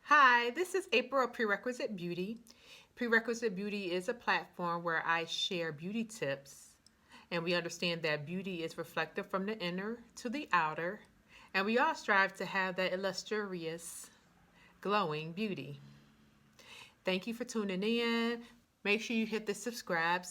Hi, this is April of Prerequisite Beauty. Prerequisite Beauty is a platform where I share beauty tips, and we understand that beauty is reflective from the inner to the outer, and we all strive to have that illustrious, glowing beauty. Thank you for tuning in. Make sure you hit the subscribe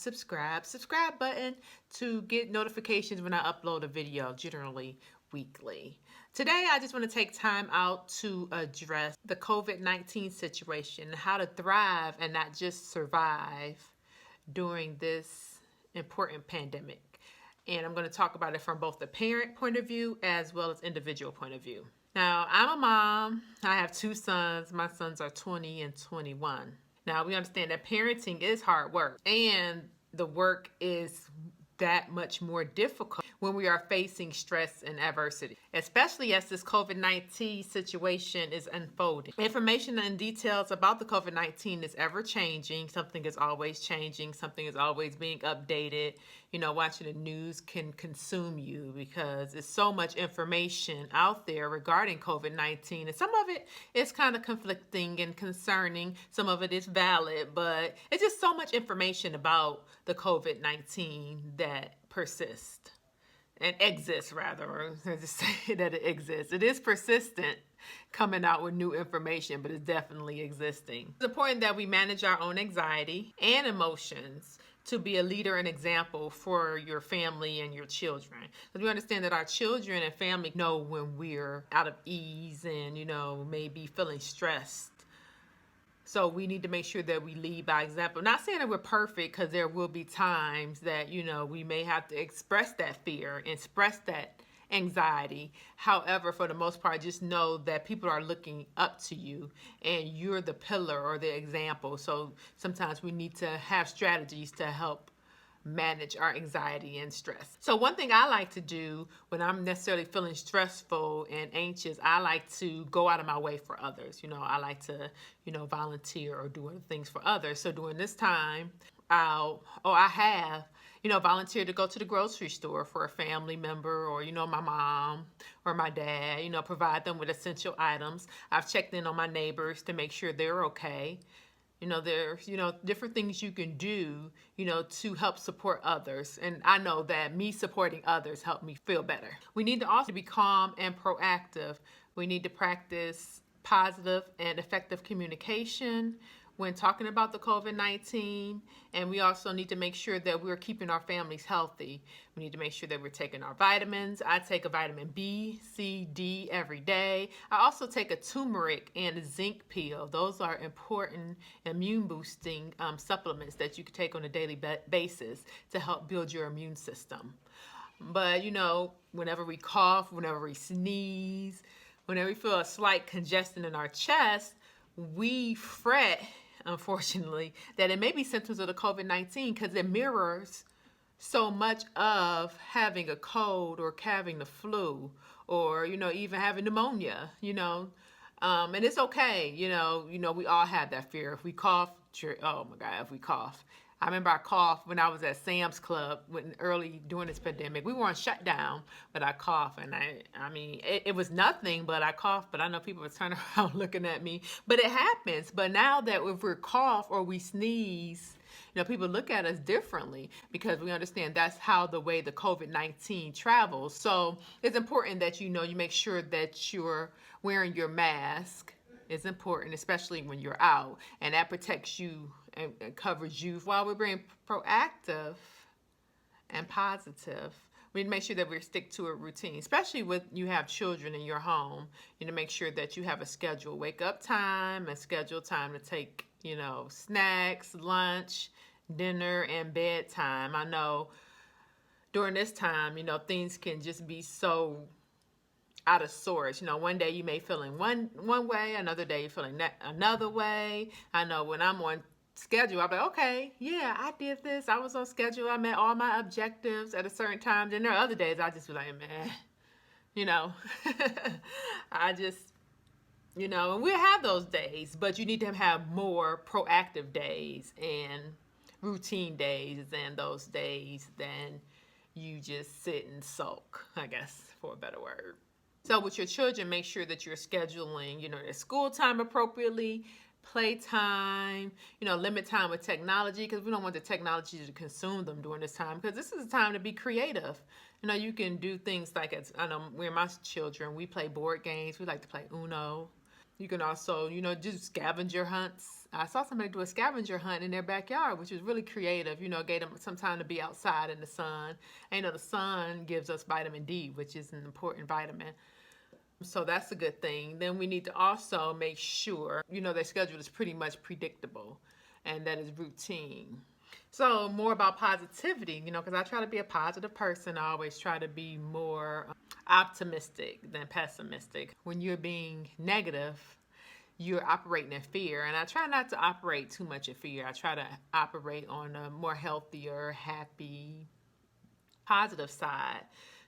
button to get notifications when I upload a video, generally weekly. Today, I just want to take time out to address the COVID-19 situation, how to thrive and not just survive during this important pandemic. And I'm going to talk about it from both the parent point of view as well as individual point of view. Now, I'm a mom. I have two sons. My sons are 20 and 21. Now, we understand that parenting is hard work, and the work is that much more difficult when we are facing stress and adversity, especially as this COVID-19 situation is unfolding. Information and details about the COVID-19 is ever changing. Something is always changing. Something is always being updated. Watching the news can consume you because there's so much information out there regarding COVID-19. And some of it is kind of conflicting and concerning. Some of it is valid, but it's just so much information about the COVID-19 that persists and exists, rather, or just say that it exists. It is persistent, coming out with new information, but it's definitely existing. It's important that we manage our own anxiety and emotions to be a leader and example for your family and your children. Because we understand that our children and family know when we're out of ease and, maybe feeling stressed. So we need to make sure that we lead by example. Not saying that we're perfect, because there will be times that, we may have to express that fear, express that anxiety. However, for the most part, just know that people are looking up to you and you're the pillar or the example. So sometimes we need to have strategies to help manage our anxiety and stress. So one thing I like to do when I'm necessarily feeling stressful and anxious, I like to go out of my way for others. I like to, volunteer or do other things for others. So during this time, I have volunteered to go to the grocery store for a family member or, my mom or my dad, provide them with essential items. I've checked in on my neighbors to make sure they're okay. There's, different things you can do, to help support others. And I know that me supporting others helped me feel better. We need to also be calm and proactive. We need to practice positive and effective communication when talking about the COVID-19, and we also need to make sure that we're keeping our families healthy. We need to make sure that we're taking our vitamins. I take a vitamin B, C, D every day. I also take a turmeric and a zinc pill. Those are important immune boosting supplements that you can take on a daily basis to help build your immune system. But whenever we cough, whenever we sneeze, whenever we feel a slight congestion in our chest, we fret, unfortunately, that it may be symptoms of the COVID-19 because it mirrors so much of having a cold or having the flu or, even having pneumonia, and it's okay. We all have that fear. If we cough, oh my God, if we cough. I remember I coughed when I was at Sam's Club early during this pandemic. We weren't shut down, but I coughed, and it was nothing, but I coughed. But I know people were turning around looking at me. But it happens. But now that if we cough or we sneeze, people look at us differently because we understand that's how the way the COVID-19 travels. So it's important that you make sure that you're wearing your mask. It's important, especially when you're out, and that protects you and covers you while we're being proactive and positive. We need to make sure that we stick to a routine, especially when you have children in your home. Make sure that you have a scheduled wake up time, a scheduled time to take, snacks, lunch, dinner, and bedtime. I know during this time, things can just be so out of sorts. One day you may feel in one way, another day you're feeling another way. I know when I'm on schedule, I'm like, okay, yeah, I did this. I was on schedule. I met all my objectives at a certain time. Then there are other days I just be like, man, I just, and we have those days, but you need to have more proactive days and routine days than those days than you just sit and sulk, I guess, for a better word. So with your children, make sure that you're scheduling, their school time appropriately, playtime, limit time with technology, because we don't want the technology to consume them during this time, because this is a time to be creative. You can do things like, I know we're my children, we play board games. We like to play Uno. You can also, do scavenger hunts. I saw somebody do a scavenger hunt in their backyard, which was really creative. Gave them some time to be outside in the sun. And the sun gives us vitamin D, which is an important vitamin. So that's a good thing. Then we need to also make sure, their schedule is pretty much predictable and that is routine. So more about positivity, because I try to be a positive person. I always try to be more optimistic than pessimistic. When you're being negative, you're operating in fear. And I try not to operate too much in fear. I try to operate on a more healthier, happy, positive side.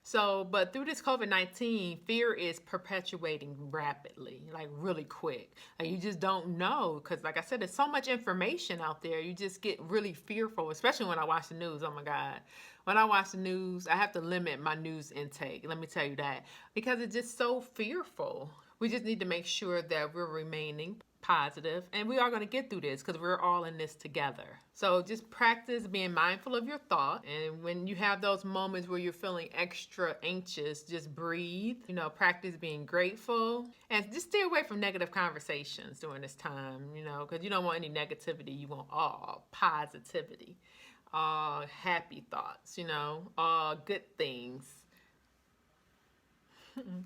So, but through this COVID-19, fear is perpetuating rapidly, like really quick. You just don't know, because like I said, there's so much information out there. You just get really fearful, especially when I watch the news. Oh my God. When I watch the news, I have to limit my news intake. Let me tell you that, because it's just so fearful. We just need to make sure that we're remaining positive, and we are going to get through this because we're all in this together. So just practice being mindful of your thought, and when you have those moments where you're feeling extra anxious, just breathe. Practice being grateful, and just stay away from negative conversations during this time, because you don't want any negativity. You want all positivity, all happy thoughts, all good things.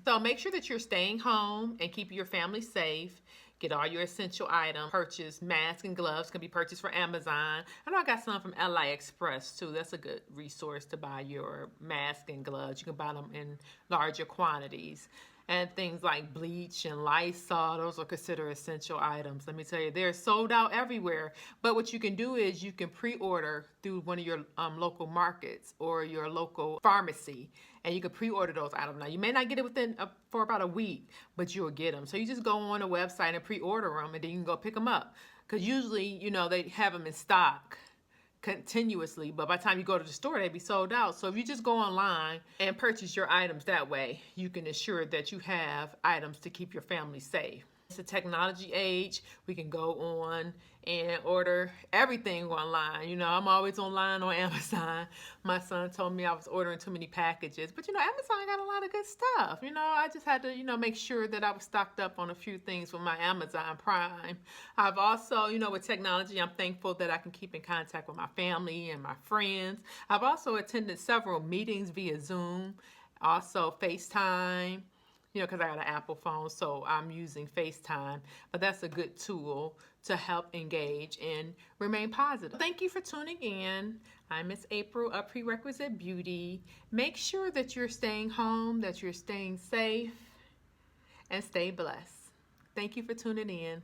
So make sure that you're staying home and keep your family safe. Get all your essential items. Purchase masks and gloves, can be purchased from Amazon. I know I got some from AliExpress too. That's a good resource to buy your mask and gloves. You can buy them in larger quantities. And things like bleach and Lysol, those are considered essential items. Let me tell you, they're sold out everywhere. But what you can do is you can pre-order through one of your local markets or your local pharmacy, and you can pre-order those items. Now, you may not get it for about a week, but you'll get them. So you just go on a website and pre-order them, and then you can go pick them up. Because usually, they have them in stock continuously, but by the time you go to the store, they'd be sold out. So if you just go online and purchase your items that way, you can ensure that you have items to keep your family safe. It's a technology age. We can go on and order everything online. I'm always online on Amazon. My son told me I was ordering too many packages, but Amazon got a lot of good stuff. I just had to, make sure that I was stocked up on a few things with my Amazon Prime. I've also, with technology, I'm thankful that I can keep in contact with my family and my friends. I've also attended several meetings via Zoom, also FaceTime. Because I got an Apple phone, so I'm using FaceTime. But that's a good tool to help engage and remain positive. Thank you for tuning in. I'm Miss April of Prerequisite Beauty. Make sure that you're staying home, that you're staying safe, and stay blessed. Thank you for tuning in.